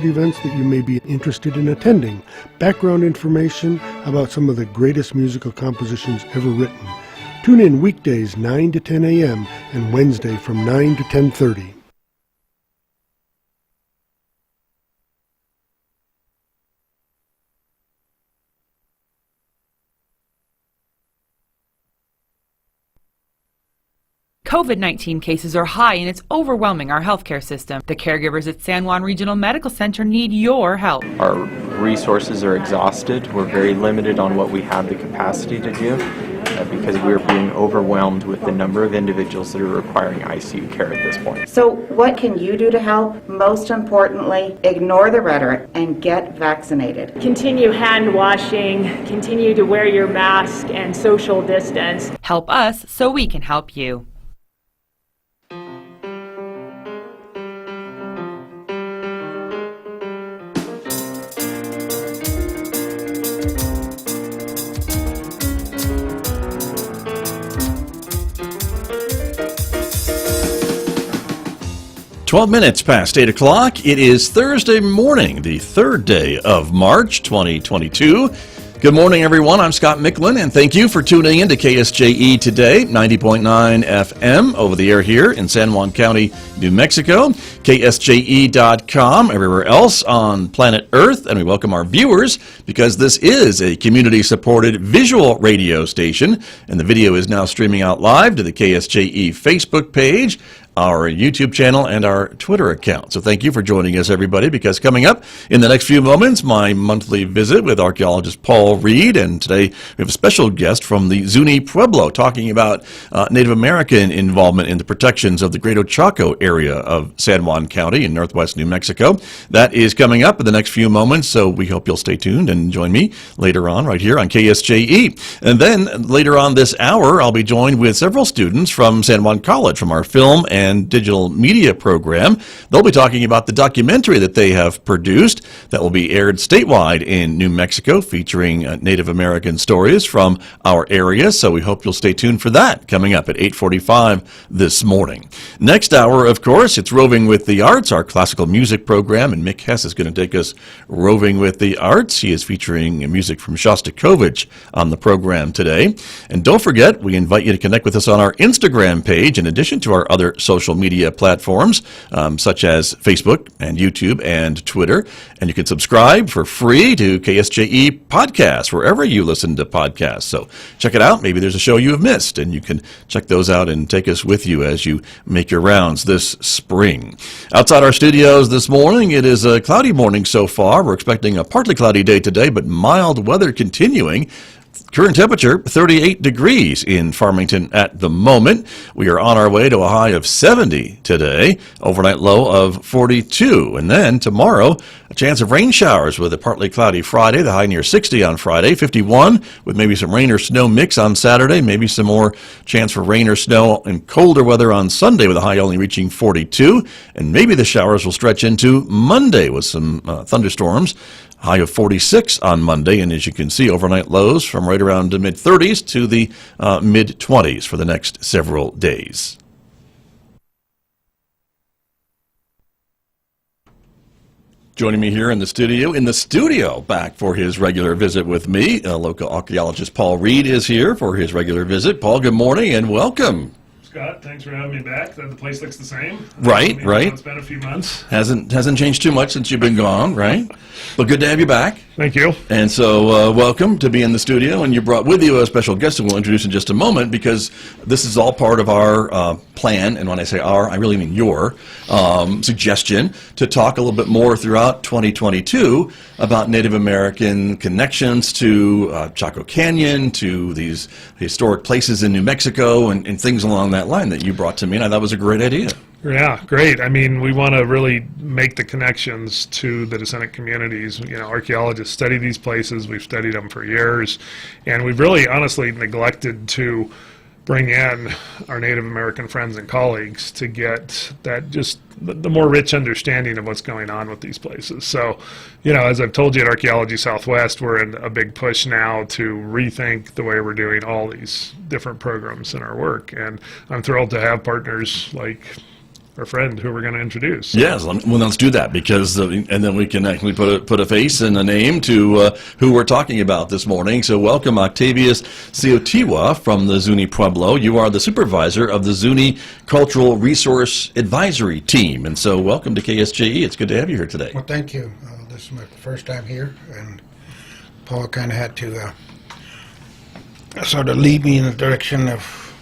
events that you may be interested in attending, background information about some of the greatest musical compositions ever written. Tune in weekdays 9 to 10 a.m. and Wednesday from 9 to 10:30. COVID-19 cases are high and it's overwhelming our healthcare system. The caregivers at San Juan Regional Medical Center need your help. Our resources are exhausted. We're very limited on what we have the capacity to do because we're being overwhelmed with the number of individuals that are requiring ICU care at this point. So what can you do to help? Most importantly, ignore the rhetoric and get vaccinated. Continue hand washing, continue to wear your mask and social distance. Help us so we can help you. Twelve minutes past 8 o'clock. It is Thursday morning, the third day of March 2022. Good morning, everyone. I'm Scott Michlin, and thank you for tuning in to KSJE today, 90.9 FM over the air here in San Juan County, New Mexico, KSJE.com, everywhere else on planet Earth, and we welcome our viewers because this is a community-supported visual radio station, and the video is now streaming out live to the KSJE Facebook page, our YouTube channel, and our Twitter account. So thank you for joining us, everybody, because coming up in the next few moments, my monthly visit with archaeologist Paul Reed, and today we have a special guest from the Zuni Pueblo talking about Native American involvement in the protections of the Greater Chaco area of San Juan County in northwest New Mexico. That is coming up in the next few moments, so we hope you'll stay tuned and join me later on right here on KSJE. And then later on this hour, I'll be joined with several students from San Juan College from our film and digital media program. They'll be talking about the documentary that they have produced that will be aired statewide in New Mexico, featuring Native American stories from our area. So we hope you'll stay tuned for that coming up at 8:45 this morning. Next hour, of course, it's Roving with the Arts, our classical music program, and Mick Hess is going to take us roving with the arts. He is featuring music from Shostakovich on the program today. And don't forget, we invite you to connect with us on our Instagram page in addition to our other social media platforms such as Facebook and YouTube and Twitter. And you can subscribe for free to KSJE Podcasts wherever you listen to podcasts. So check it out. Maybe there's a show you have missed, and you can check those out and take us with you as you make your rounds this spring. Outside our studios this morning, it is a cloudy morning so far. We're expecting a partly cloudy day today, but mild weather continuing. Current temperature, 38 degrees in Farmington at the moment. We are on our way to a high of 70 today, overnight low of 42. And then tomorrow, a chance of rain showers with a partly cloudy Friday, the high near 60 on Friday, 51 with maybe some rain or snow mix on Saturday, maybe some more chance for rain or snow and colder weather on Sunday with a high only reaching 42. And maybe the showers will stretch into Monday with some thunderstorms. High of 46 on Monday, and as you can see, overnight lows from right around the mid-30s to the mid-20s for the next several days. Joining me here in the studio, back for his regular visit with me, local archaeologist Paul Reed is here for his regular visit. Paul, good morning and welcome. Scott, thanks for having me back. The place looks the same. Right. It's been a few months. Hasn't changed too much since you've been gone, right? But good to have you back. Thank you. And so welcome to be in the studio, and you brought with you a special guest who we'll introduce in just a moment, because this is all part of our plan, and when I say our, I really mean your suggestion to talk a little bit more throughout 2022 about Native American connections to Chaco Canyon, to these historic places in New Mexico, and things along that line that you brought to me, and I thought was a great idea. Yeah, great. I mean, we want to really make the connections to the descendant communities. You know, archaeologists study these places. We've studied them for years, and we've really honestly neglected to bring in our Native American friends and colleagues to get that just the more rich understanding of what's going on with these places. So, you know, as I've told you at Archaeology Southwest, we're in a big push now to rethink the way we're doing all these different programs in our work. And I'm thrilled to have partners like friend who we're going to introduce. Yes, let's do that, because and then we can actually put a face and a name to who we're talking about this morning. So welcome, Octavius Seowtewa from the Zuni Pueblo. You are the supervisor of the Zuni Cultural Resource Advisory Team, and so welcome to KSJE. It's good to have you here today. Well, thank you. This is my first time here, and Paul kind of had to sort of lead me in the direction of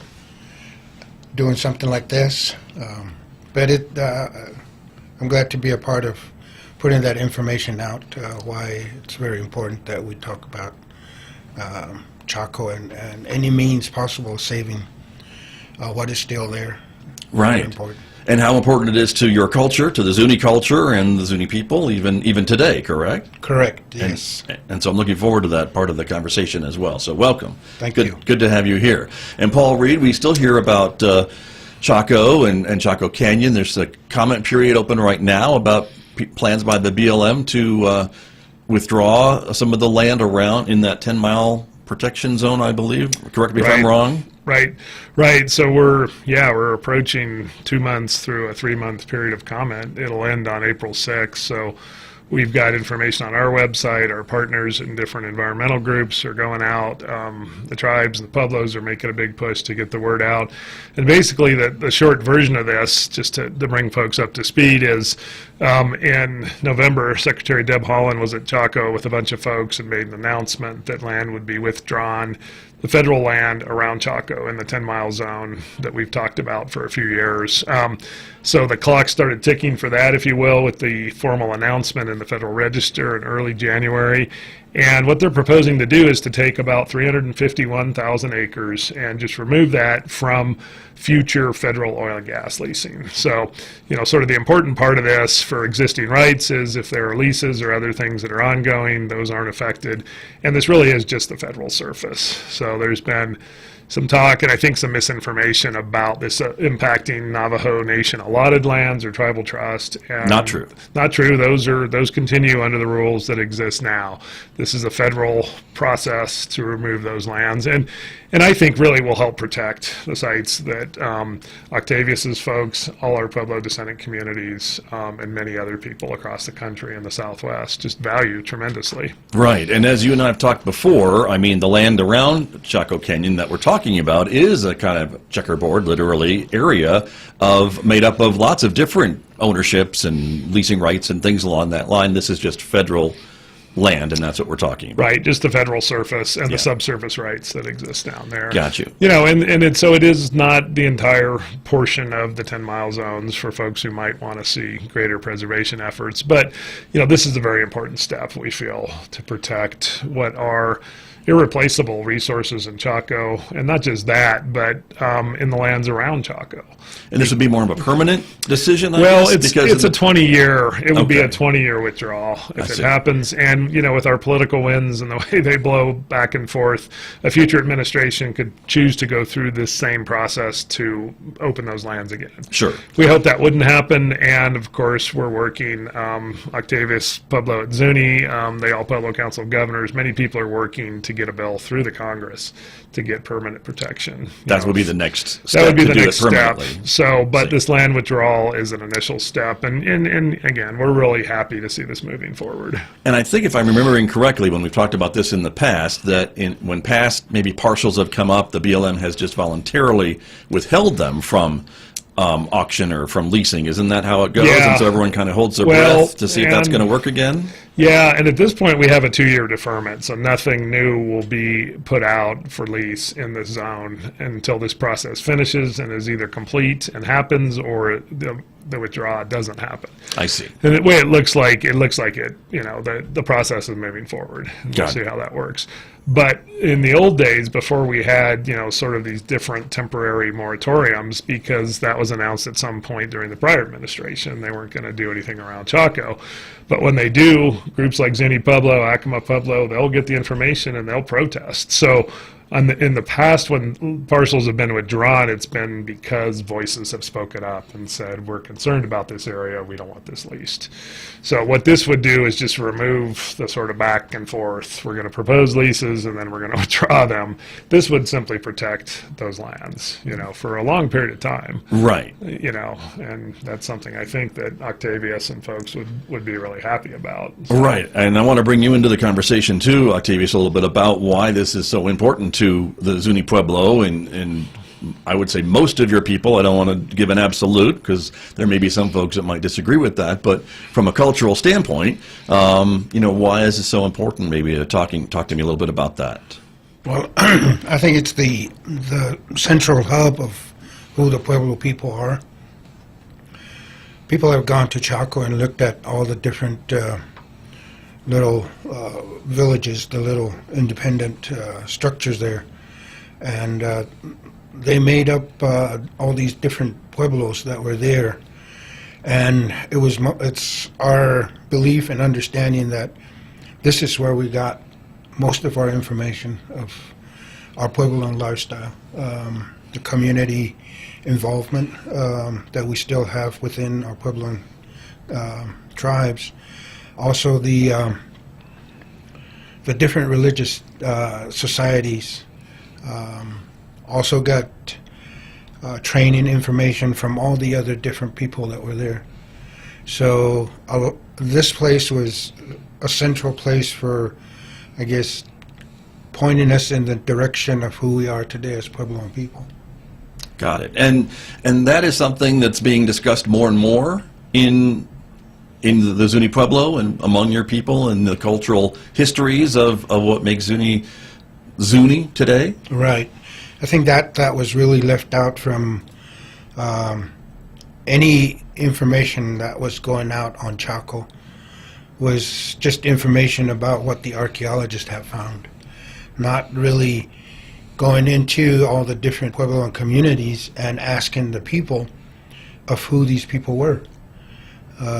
doing something like this. But I'm glad to be a part of putting that information out, why it's very important that we talk about Chaco and any means possible of saving what is still there. Right. Very important. And how important it is to your culture, to the Zuni culture and the Zuni people, even today, correct? Correct, yes. And so I'm looking forward to that part of the conversation as well. So welcome. Thank you. Good to have you here. And Paul Reed, we still hear about Chaco and Chaco Canyon. There's a comment period open right now about plans by the BLM to withdraw some of the land around in that 10-mile protection zone, I believe. Correct me if I'm wrong. Right. So we're approaching 2 months through a 3-month period of comment. It'll end on April 6th. So we've got information on our website. Our partners in different environmental groups are going out. The tribes and the Pueblos are making a big push to get the word out. And basically the short version of this, just to bring folks up to speed, is in November, Secretary Deb Haaland was at Chaco with a bunch of folks and made an announcement that land would be withdrawn, the federal land around Chaco in the 10-mile zone that we've talked about for a few years. So the clock started ticking for that, if you will, with the formal announcement in the Federal Register in early January. And what they're proposing to do is to take about 351,000 acres and just remove that from future federal oil and gas leasing. So, sort of the important part of this for existing rights is if there are leases or other things that are ongoing, those aren't affected. And this really is just the federal surface. So there's been some talk and I think some misinformation about this impacting Navajo Nation allotted lands or tribal trust. And not true. Not true. Those continue under the rules that exist now. This is a federal process to remove those lands, and I think really will help protect the sites that Octavius's folks, all our Pueblo descendant communities, and many other people across the country and the Southwest just value tremendously. Right, and as you and I have talked before, I mean, the land around Chaco Canyon that we're talking about is a kind of checkerboard, literally, area made up of lots of different ownerships and leasing rights and things along that line. This is just federal land, and that's what we're talking about. Right, just the federal surface and the subsurface rights that exist down there. Got you. So it is not the entire portion of the 10-mile zones for folks who might want to see greater preservation efforts. But, this is a very important step, we feel, to protect what are irreplaceable resources in Chaco, and not just that, but in the lands around Chaco. And this would be more of a permanent decision, I well, guess? it's a 20-year. It would be a 20-year withdrawal if it happens. And, with our political winds and the way they blow back and forth, a future administration could choose to go through this same process to open those lands again. Sure. We hope that wouldn't happen. And, of course, we're working, Octavius Pueblo at Zuni, the All Pueblo Council of Governors, many people are working to get a bill through the Congress to get permanent protection. That would be the next step. That would be the next step. So, but this land withdrawal is an initial step, and again, we're really happy to see this moving forward. And I think if I'm remembering correctly, when we've talked about this in the past, that when past maybe partials have come up, the BLM has just voluntarily withheld them from auction or from leasing. Isn't that how it goes? Yeah. And so everyone kind of holds their breath to see if that's going to work again? Yeah, and at this point we have a 2-year deferment, so nothing new will be put out for lease in this zone until this process finishes and is either complete and happens, or the withdrawal doesn't happen. I see. And the way it looks like the process is moving forward. We'll see how that works. But in the old days, before we had, sort of these different temporary moratoriums, because that was announced at some point during the prior administration, they weren't going to do anything around Chaco. But when they do, groups like Zuni Pueblo, Acoma Pueblo, they'll get the information and they'll protest. So in the past, when parcels have been withdrawn, it's been because voices have spoken up and said, we're concerned about this area, we don't want this leased. So what this would do is just remove the sort of back and forth. We're going to propose leases and then we're going to withdraw them. This would simply protect those lands, for a long period of time. Right. And that's something I think that Octavius and folks would be really happy about. So. Right. And I want to bring you into the conversation too, Octavius, a little bit about why this is so important to the Zuni Pueblo and I would say most of your people. I don't want to give an absolute because there may be some folks that might disagree with that, but from a cultural standpoint, why is it so important? Maybe talk to me a little bit about that. Well, I think it's the central hub of who the Pueblo people are. People have gone to Chaco and looked at all the different little villages, the little independent structures there, and they made up all these different pueblos that were there, and it's our belief and understanding that this is where we got most of our information of our Puebloan lifestyle, the community involvement that we still have within our Puebloan tribes. Also, the different religious societies also got training information from all the other different people that were there. So this place was a central place for, I guess, pointing us in the direction of who we are today as Puebloan people. Got it. And that is something that's being discussed more and more in the Zuni Pueblo and among your people and the cultural histories of what makes Zuni today? Right. I think that was really left out from any information that was going out on Chaco. Was just information about what the archaeologists have found, not really going into all the different Puebloan communities and asking the people of who these people were.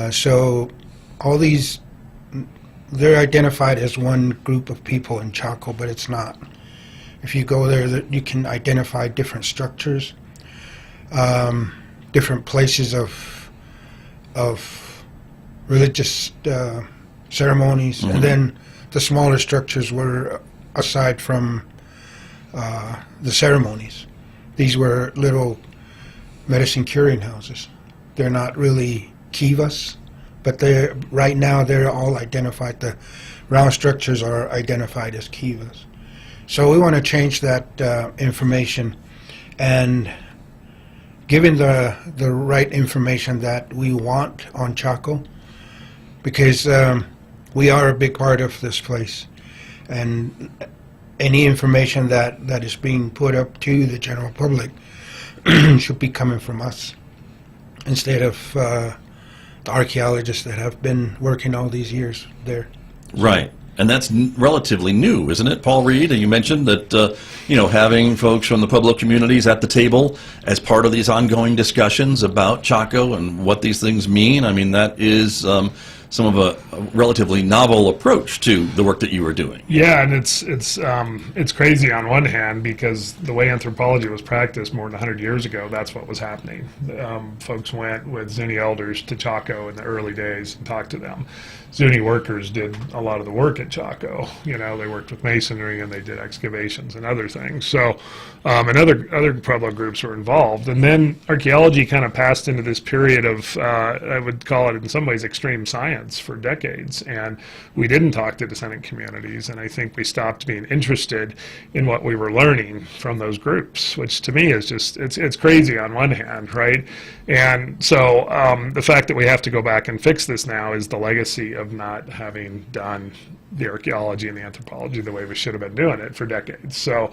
So all these, they're identified as one group of people in Chaco, but it's not. If you go there, you can identify different structures, different places of religious ceremonies, and then the smaller structures were aside from the ceremonies. These were little medicine curing houses. They're not really kivas, but right now they're all identified. The round structures are identified as kivas. So we want to change that information and giving the right information that we want on Chaco, because we are a big part of this place, and any information that is being put up to the general public should be coming from us instead of the archaeologists that have been working all these years there. Right. And that's relatively new, isn't it, Paul Reed? You mentioned that, having folks from the Pueblo communities at the table as part of these ongoing discussions about Chaco and what these things mean. I mean, that is some of a relatively novel approach to the work that you were doing. Yeah, and it's crazy on one hand because the way anthropology was practiced more than 100 years ago, that's what was happening. Folks went with Zuni elders to Chaco in the early days and talked to them. Zuni workers did a lot of the work at Chaco. They worked with masonry and they did excavations and other things. So, and other Pueblo groups were involved. And then archaeology kind of passed into this period of, I would call it in some ways extreme science for decades. And we didn't talk to descendant communities. And I think we stopped being interested in what we were learning from those groups, which to me is just, it's crazy on one hand, right? And so the fact that we have to go back and fix this now is the legacy of not having done the archaeology and the anthropology the way we should have been doing it for decades. So,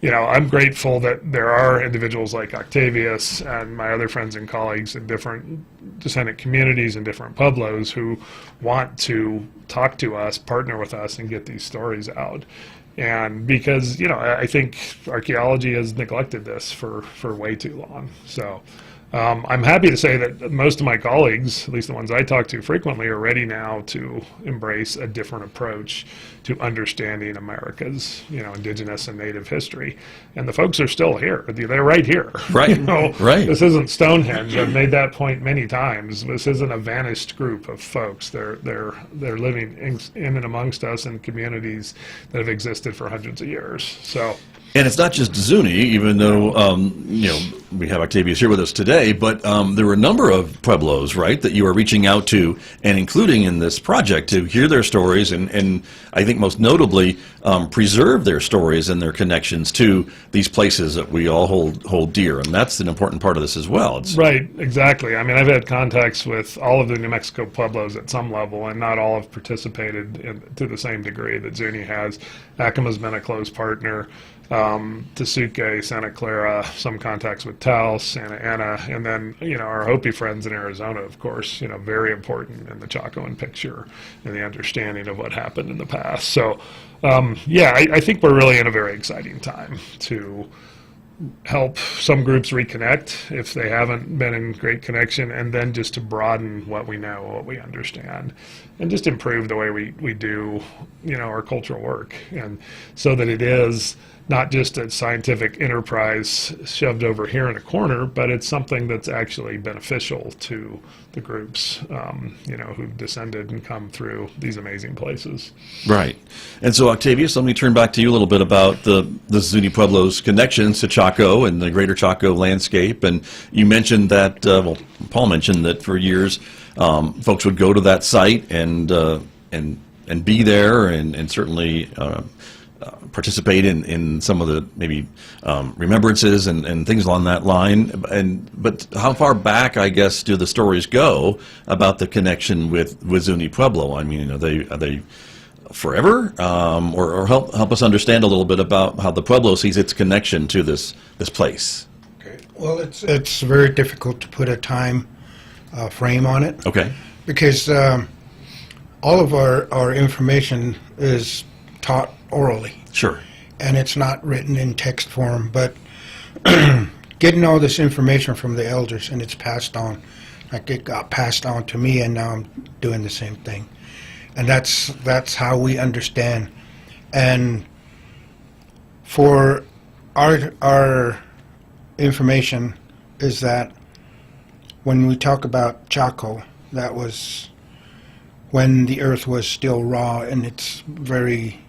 I'm grateful that there are individuals like Octavius and my other friends and colleagues in different descendant communities and different pueblos who want to talk to us, partner with us, and get these stories out. And because, I think archaeology has neglected this for way too long. So I'm happy to say that most of my colleagues, at least the ones I talk to frequently, are ready now to embrace a different approach to understanding America's, indigenous and native history. And the folks are still here. They're right here. Right. Right. This isn't Stonehenge. I've made that point many times. This isn't a vanished group of folks. They're living in and amongst us in communities that have existed for hundreds of years. So. And it's not just Zuni, even though, we have Octavius here with us today, but there were a number of Pueblos, right, that you are reaching out to and including in this project to hear their stories and I think most notably preserve their stories and their connections to these places that we all hold dear. And that's an important part of this as well. Right, exactly. I mean, I've had contacts with all of the New Mexico Pueblos at some level, and not all have participated to the same degree that Zuni has. Acama's been a close partner. Tesuque, Santa Clara, some contacts with Taos, Santa Ana, and then, our Hopi friends in Arizona, of course, very important in the Chacoan picture and the understanding of what happened in the past. So, I think we're really in a very exciting time to help some groups reconnect if they haven't been in great connection, and then just to broaden what we know, what we understand, and just improve the way we do, our cultural work, and so that it is not just a scientific enterprise shoved over here in a corner, but it's something that's actually beneficial to the groups, who've descended and come through these amazing places. Right. And so, Octavius, let me turn back to you a little bit about the Zuni Pueblo's connections to Chaco and the greater Chaco landscape. And you mentioned that, Paul mentioned that for years folks would go to that site and be there and certainly participate in some of the maybe remembrances and things along that line. But how far back, I guess, do the stories go about the connection with Zuni Pueblo? I mean, are they forever, or help us understand a little bit about how the Pueblo sees its connection to this place? Okay. Well, it's very difficult to put a time frame on it. Okay. Because all of our information is taught orally. Sure. And it's not written in text form, but getting all this information from the elders, and it's passed on. Like it got passed on to me, and now I'm doing the same thing. And that's how we understand. And for our information is that when we talk about Chaco, that was when the earth was still raw in its very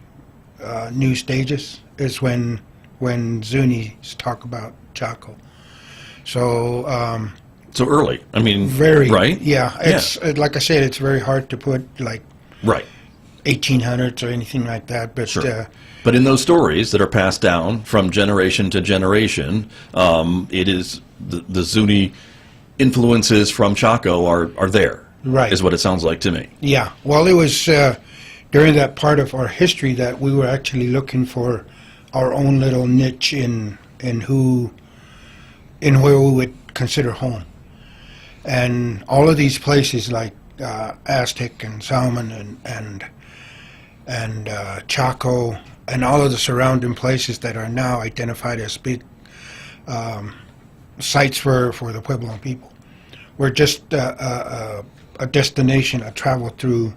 new stages, is when Zunis talk about Chaco. So so early. I mean, very right. Yeah, it's like I said, it's very hard to put like right 1800s or anything like that. But sure. But in those stories that are passed down from generation to generation, it is the Zuni influences from Chaco are there. Right. Is what it sounds like to me. Yeah. Well, it was during that part of our history that we were actually looking for our own little niche in where we would consider home. And all of these places like Aztec and Salmon and Chaco and all of the surrounding places that are now identified as big sites for the Puebloan people were just a destination, a travel through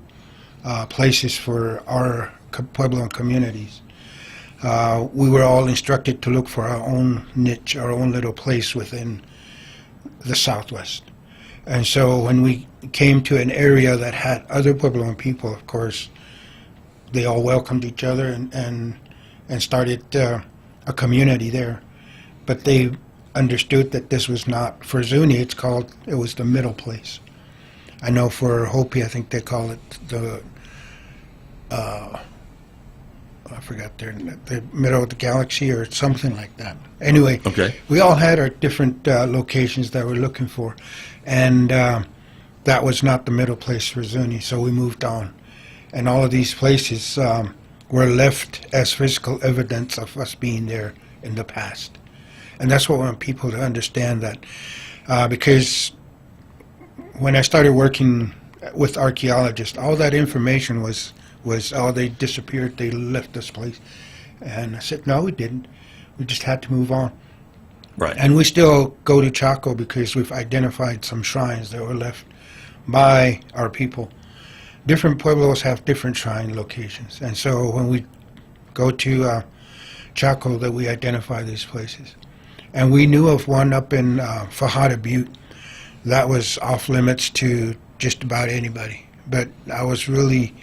places for our Puebloan communities. We were all instructed to look for our own niche, our own little place within the Southwest. And so when we came to an area that had other Puebloan people, of course, they all welcomed each other and started a community there. But they understood that this was not, for Zuni, it was the middle place. I know for Hopi, I think they call it the, I forgot the middle of the galaxy or something like that. Anyway, okay. We all had our different locations that we're looking for, and that was not the middle place for Zuni, so we moved on. And all of these places were left as physical evidence of us being there in the past. And that's what I want people to understand, that because when I started working with archaeologists, all that information was they disappeared, they left this place. And I said, no, we didn't. We just had to move on. Right. And we still go to Chaco because we've identified some shrines that were left by our people. Different pueblos have different shrine locations, and so when we go to Chaco, that we identify these places. And we knew of one up in Fajada Butte that was off limits to just about anybody. But I was really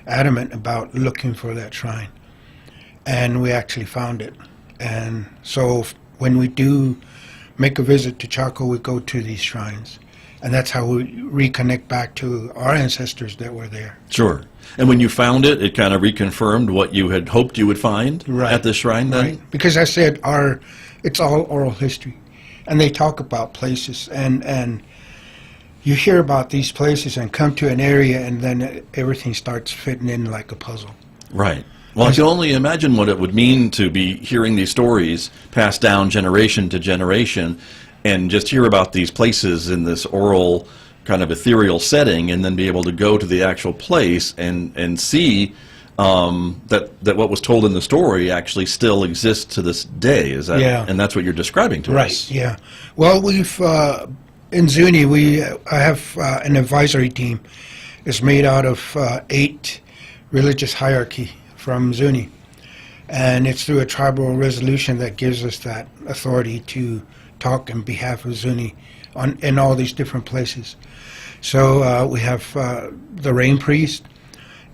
adamant about looking for that shrine, and we actually found it. And so when we do make a visit to Chaco, we go to these shrines. And that's how we reconnect back to our ancestors that were there. Sure. And when you found it, it kind of reconfirmed what you had hoped you would find at the shrine then? Right. Because I said it's all oral history. And they talk about places. And you hear about these places and come to an area, and then everything starts fitting in like a puzzle. Right. Well, I can only imagine what it would mean to be hearing these stories passed down generation to generation, and just hear about these places in this oral kind of ethereal setting, and then be able to go to the actual place and see that what was told in the story actually still exists to this day. Is that? Yeah. And that's what you're describing to us. Right. Yeah. Well, we've in Zuni I have an advisory team. It's made out of 8 religious hierarchy from Zuni, and it's through a tribal resolution that gives us that authority to talk on behalf of Zuni in all these different places. So we have the Rain Priest,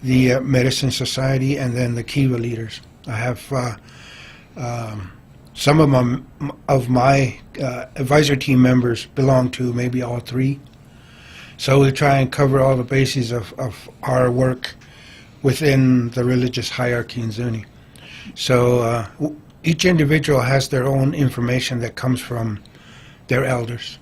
the Medicine Society, and then the Kiva leaders. I have some of my advisory team members belong to maybe all 3. So we try and cover all the bases of our work within the religious hierarchy in Zuni. So each individual has their own information that comes from their elders.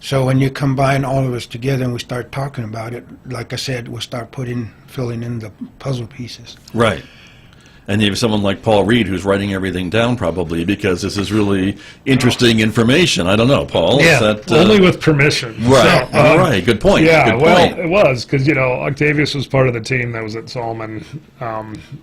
So when you combine all of us together and we start talking about it, like I said, we'll start filling in the puzzle pieces. Right. And you have someone like Paul Reed who's writing everything down, probably, because this is really interesting information. I don't know, Paul. Yeah, is that, only with permission. Right, So, right. Good point. Yeah, Good well, point. it was, because, Octavius was part of the team that was at Solomon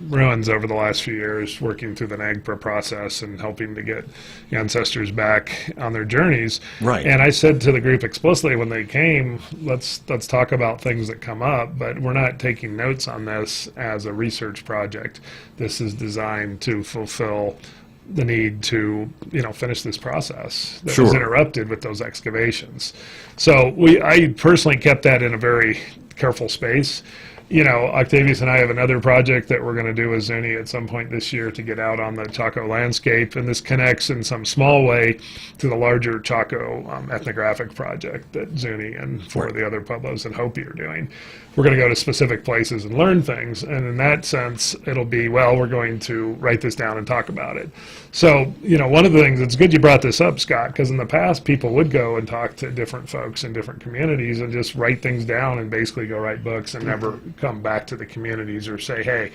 ruins over the last few years, working through the NAGPRA process and helping to get the ancestors back on their journeys. Right. And I said to the group explicitly when they came, let's talk about things that come up, but we're not taking notes on this as a research project. This is designed to fulfill the need to, finish this process that was interrupted with those excavations. So I personally kept that in a very careful space. Octavius and I have another project that we're going to do with Zuni at some point this year to get out on the Chaco landscape, and this connects in some small way to the larger Chaco ethnographic project that Zuni and 4 of the other pueblos in Hopi are doing. We're going to go to specific places and learn things, and in that sense, it'll be, we're going to write this down and talk about it. So, one of the things, it's good you brought this up, Scott, because in the past, people would go and talk to different folks in different communities and just write things down and basically go write books and never come back to the communities or say, hey,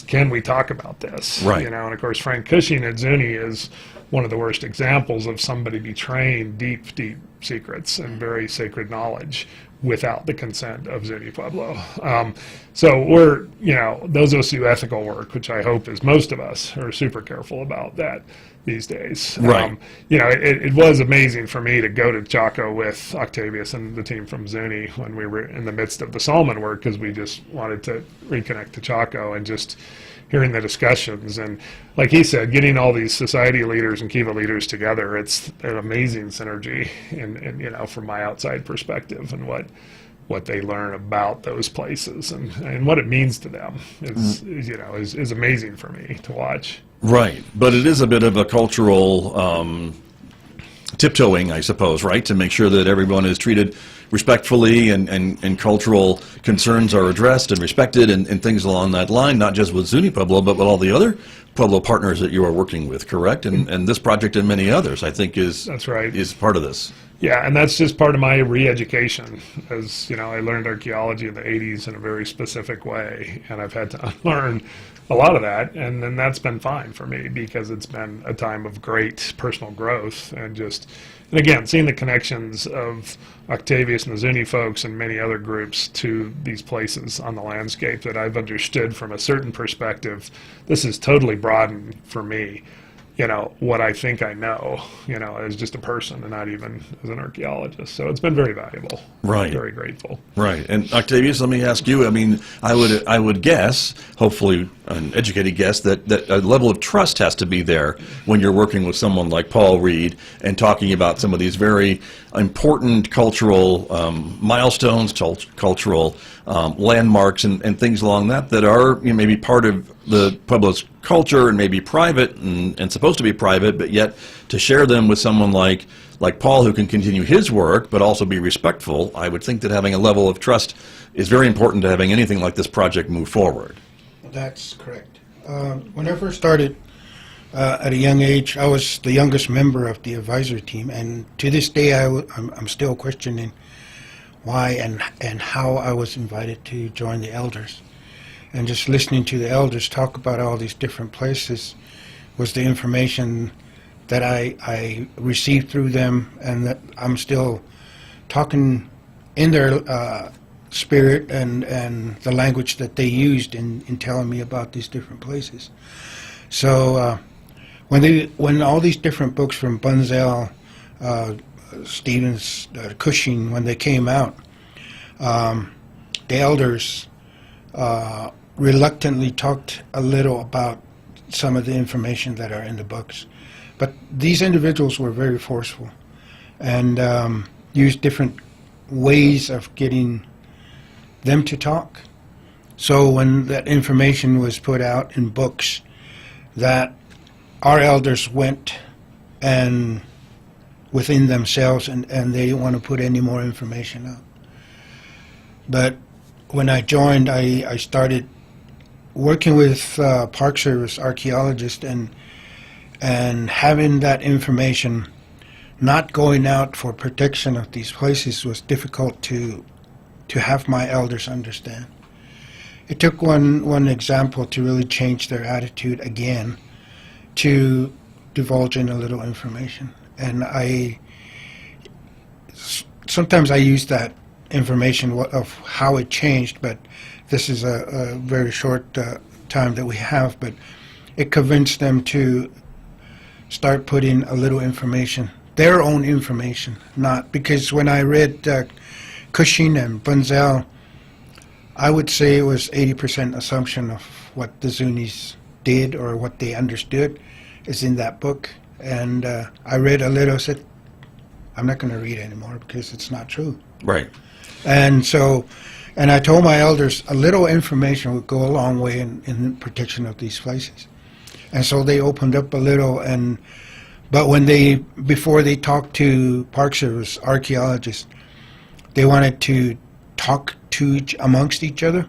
can we talk about this? Right. And of course, Frank Cushing at Zuni is one of the worst examples of somebody betraying deep, deep secrets and very sacred knowledge without the consent of Zuni Pueblo. So we're, those of us who do ethical work, which I hope is most of us, are super careful about that these days. Right. It was amazing for me to go to Chaco with Octavius and the team from Zuni when we were in the midst of the Solomon work, because we just wanted to reconnect to Chaco, and just hearing the discussions. And like he said, getting all these society leaders and Kiva leaders together, it's an amazing synergy and from my outside perspective, and what they learn about those places and what it means to them is amazing for me to watch. Right, but it is a bit of a cultural tiptoeing, I suppose, right, to make sure that everyone is treated respectfully and cultural concerns are addressed and respected and things along that line, not just with Zuni Pueblo, but with all the other Pueblo partners that you are working with, correct? And this project and many others, I think, that's right, is part of this. Yeah, and that's just part of my re-education. As I learned archaeology in the 80s in a very specific way, and I've had to unlearn a lot of that, and then that's been fine for me, because it's been a time of great personal growth, and again, seeing the connections of Octavius and the Zuni folks and many other groups to these places on the landscape that I've understood from a certain perspective. This is totally broadened for me what I think I know, as just a person and not even as an archaeologist. So it's been very valuable. Right. Very grateful. Right. And Octavius, let me ask you, I mean, I would guess, hopefully an educated guess, that a level of trust has to be there when you're working with someone like Paul Reed and talking about some of these very important cultural milestones, cultural landmarks and things along that are maybe part of the Pueblo's culture and maybe private and supposed to be private, but yet to share them with someone like Paul, who can continue his work but also be respectful. I would think that having a level of trust is very important to having anything like this project move forward. That's correct. When I first started at a young age, I was the youngest member of the advisory team, and to this day I'm still questioning why and how I was invited to join the elders. And just listening to the elders talk about all these different places was the information that I received through them, and that I'm still talking in their spirit and the language that they used in telling me about these different places. So when all these different books from Bunzel, Stevens, Cushing, when they came out, the elders reluctantly talked a little about some of the information that are in the books. But these individuals were very forceful and used different ways of getting them to talk. So when that information was put out in books, that our elders went and within themselves and they didn't want to put any more information out. But when I joined, I started working with Park Service archaeologists and having that information not going out for protection of these places was difficult to have my elders understand. It took one example to really change their attitude again to divulging a little information. And sometimes I use that information of how it changed, but this is a very short time that we have, but it convinced them to start putting a little information, their own information, not because when I read Cushing and Bunzel, I would say it was 80% assumption of what the Zunis did or what they understood is in that book. And I read a little, said, I'm not going to read anymore because it's not true. Right. And so, and I told my elders a little information would go a long way in protection of these places. And so they opened up a little, but before they talked to Park Service archaeologists, they wanted to talk amongst each other.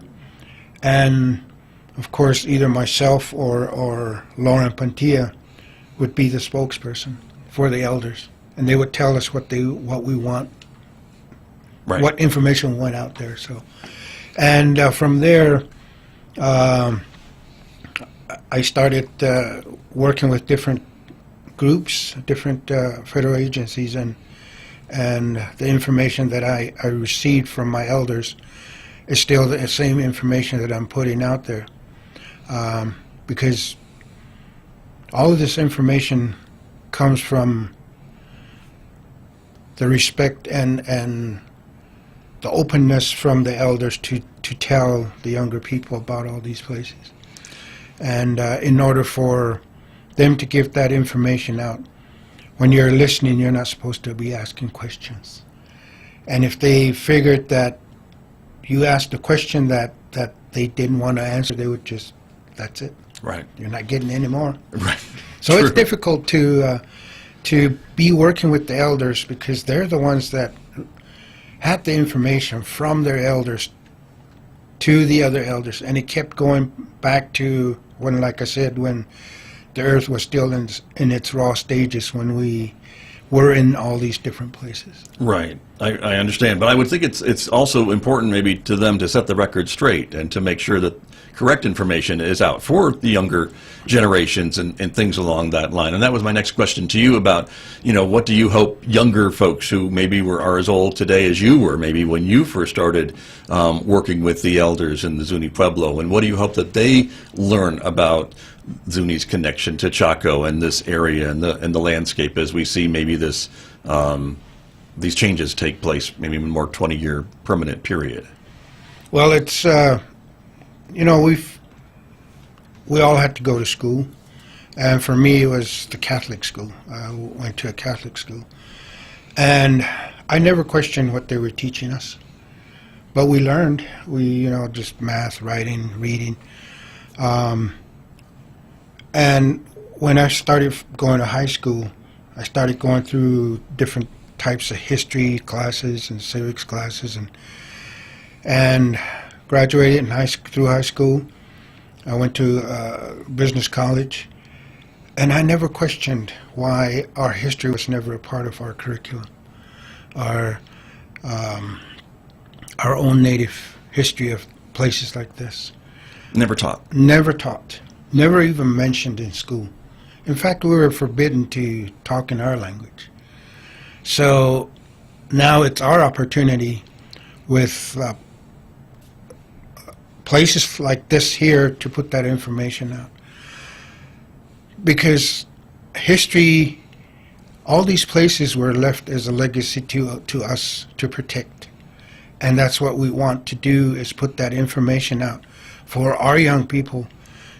And of course, either myself or Lauren Pantilla would be the spokesperson for the elders. And they would tell us what we want, right, what information went out there. So, and from there, I started working with different groups, different federal agencies, and the information that I received from my elders is still the same information that I'm putting out there, because all of this information comes from the respect and the openness from the elders to tell the younger people about all these places. And in order for them to give that information out, when you're listening, you're not supposed to be asking questions. And if they figured that you asked a question that they didn't want to answer, they would just, that's it. Right. You're not getting any more. Right. So True. it's difficult to be working with the elders because they're the ones that had the information from their elders to the other elders, and it kept going back to when, like I said, when the earth was still in its raw stages, when we were in all these different places. Right. I understand, but I would think it's also important maybe to them to set the record straight and to make sure that correct information is out for the younger generations and things along that line. And that was my next question to you about, what do you hope younger folks who maybe are as old today as you were, maybe when you first started working with the elders in the Zuni Pueblo, and what do you hope that they learn about Zuni's connection to Chaco and this area and the landscape as we see maybe this these changes take place, maybe in a more 20-year permanent period? Well, it's we all had to go to school, and for me it was the Catholic school. I went to a Catholic school, and I never questioned what they were teaching us, but we learned. Just math, writing, reading, and when I started going to high school, I started going through different types of history classes and civics classes, and graduated through high school. I went to business college, and I never questioned why our history was never a part of our curriculum, our own native history of places like this. Never taught. Never taught. Never even mentioned in school. In fact, we were forbidden to talk in our language. So now it's our opportunity with places like this here to put that information out. Because history, all these places were left as a legacy to us to protect. And that's what we want to do, is put that information out for our young people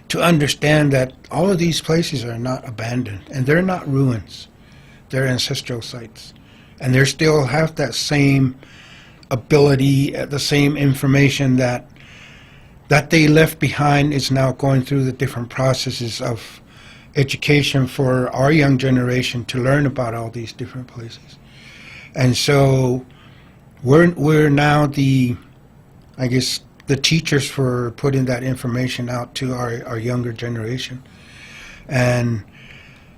to understand that all of these places are not abandoned, and they're not ruins. They're ancestral sites. And they still have that same ability, the same information that they left behind is now going through the different processes of education for our young generation to learn about all these different places. And so we're now the teachers for putting that information out to our younger generation. And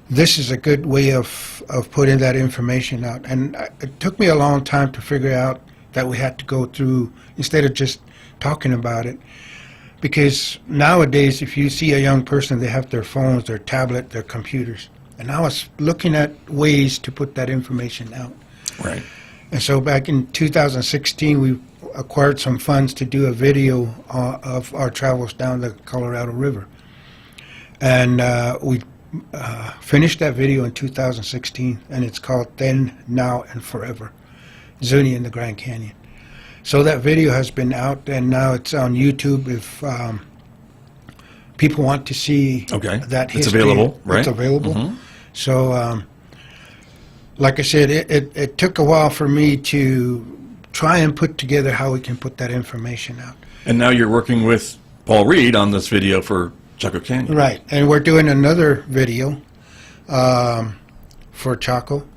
this is a good way of putting that information out. And it took me a long time to figure out that we had to go through, instead of just talking about it. Because nowadays, if you see a young person, they have their phones, their tablet, their computers. And I was looking at ways to put that information out. Right. And so back in 2016, we acquired some funds to do a video of our travels down the Colorado River. And we finished that video in 2016, and it's called Then, Now, and Forever, Zuni in the Grand Canyon. So that video has been out, and now it's on YouTube. If people want to see that history, it's available, right? It's available. Mm-hmm. So, like I said, it took a while for me to try and put together how we can put that information out. And now you're working with Paul Reed on this video for Chaco Canyon. Right, and we're doing another video for Chaco.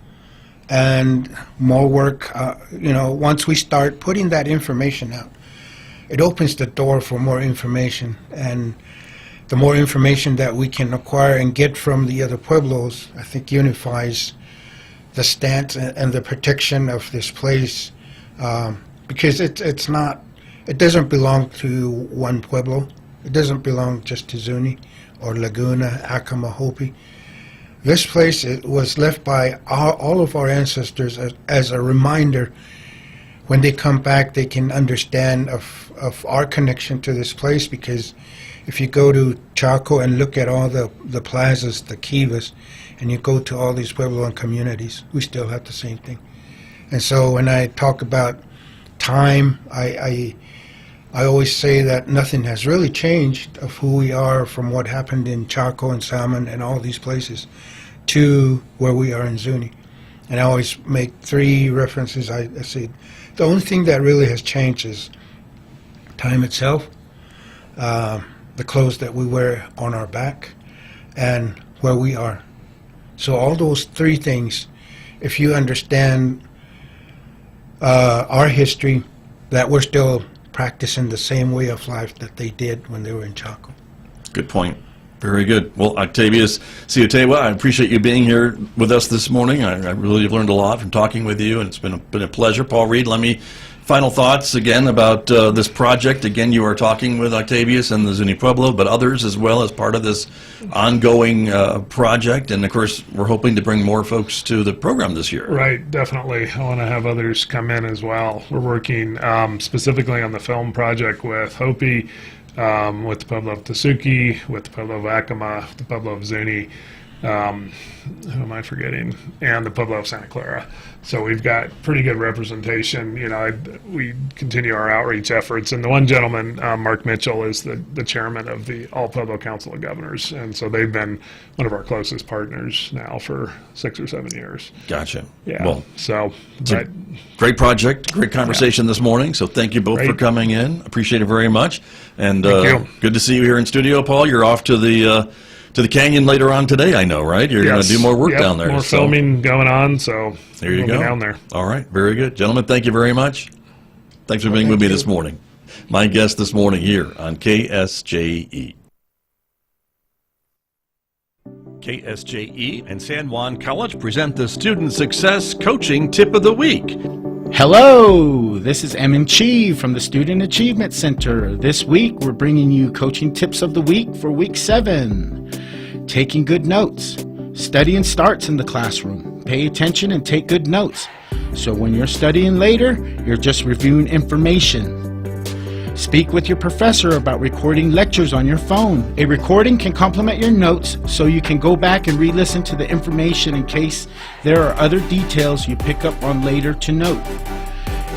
And more work, once we start putting that information out, it opens the door for more information. And the more information that we can acquire and get from the other pueblos, I think unifies the stance and the protection of this place, because it doesn't belong to one pueblo. It doesn't belong just to Zuni or Laguna, Acoma, Hopi. This place, it was left by all of our ancestors as a reminder. When they come back, they can understand of our connection to this place, because if you go to Chaco and look at all the plazas, the kivas, and you go to all these Puebloan communities, we still have the same thing. And so when I talk about time, I always say that nothing has really changed of who we are from what happened in Chaco and Salmon and all these places to where we are in Zuni. And I always make three references. I say the only thing that really has changed is time itself, the clothes that we wear on our back, and where we are. So all those three things, if you understand our history, that we're still practicing the same way of life that they did when they were in Chaco. Good point. Very good. Well, Octavius Seowtewa, I appreciate you being here with us this morning. I really have learned a lot from talking with you, and it's been a pleasure. Paul Reed, final thoughts again about this project. Again, you are talking with Octavius and the Zuni Pueblo, but others as well as part of this ongoing project. And of course, we're hoping to bring more folks to the program this year. Right, definitely. I want to have others come in as well. We're working specifically on the film project with Hopi, with the Pueblo of Tasuki, with the Pueblo of Acoma, the Pueblo of Zuni, who am I forgetting? And the Pueblo of Santa Clara. So we've got pretty good representation. We continue our outreach efforts, and the one gentleman, Mark Mitchell, is the chairman of the All Pueblo Council of Governors, and so they've been one of our closest partners now for 6 or 7 years. Gotcha. Yeah. Well, so it's a great project, great conversation this morning. So thank you both for coming in. Appreciate it very much, and good to see you here in studio, Paul. You're off to the canyon later on today, I know, right? You're going to do more work down there. More filming going on, so there you we'll go. be down there. All right, very good. Gentlemen, thank you very much. Thanks for being with me this morning. My guest this morning here on KSJE. KSJE and San Juan College present the Student Success Coaching Tip of the Week. Hello, this is Emin Chi from the Student Achievement Center. This week, we're bringing you coaching tips of the week for week 7. Taking good notes. Studying starts in the classroom. Pay attention and take good notes. So when you're studying later, you're just reviewing information. Speak with your professor about recording lectures on your phone. A recording can complement your notes so you can go back and re-listen to the information in case there are other details you pick up on later to note.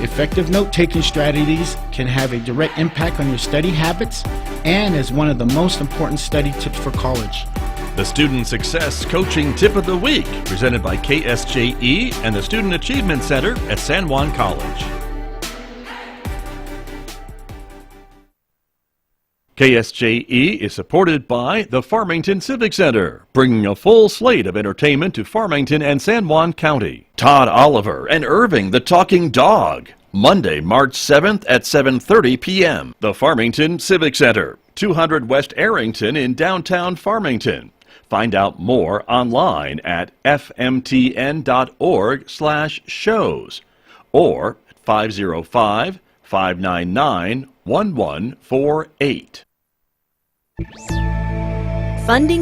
Effective note-taking strategies can have a direct impact on your study habits and is one of the most important study tips for college. The Student Success Coaching Tip of the Week, presented by KSJE and the Student Achievement Center at San Juan College. KSJE is supported by the Farmington Civic Center, bringing a full slate of entertainment to Farmington and San Juan County. Todd Oliver and Irving the Talking Dog, Monday, March 7th at 7:30 p.m. The Farmington Civic Center, 200 West Arrington in downtown Farmington. Find out more online at fmtn.org/shows or 505-599-1148. Funding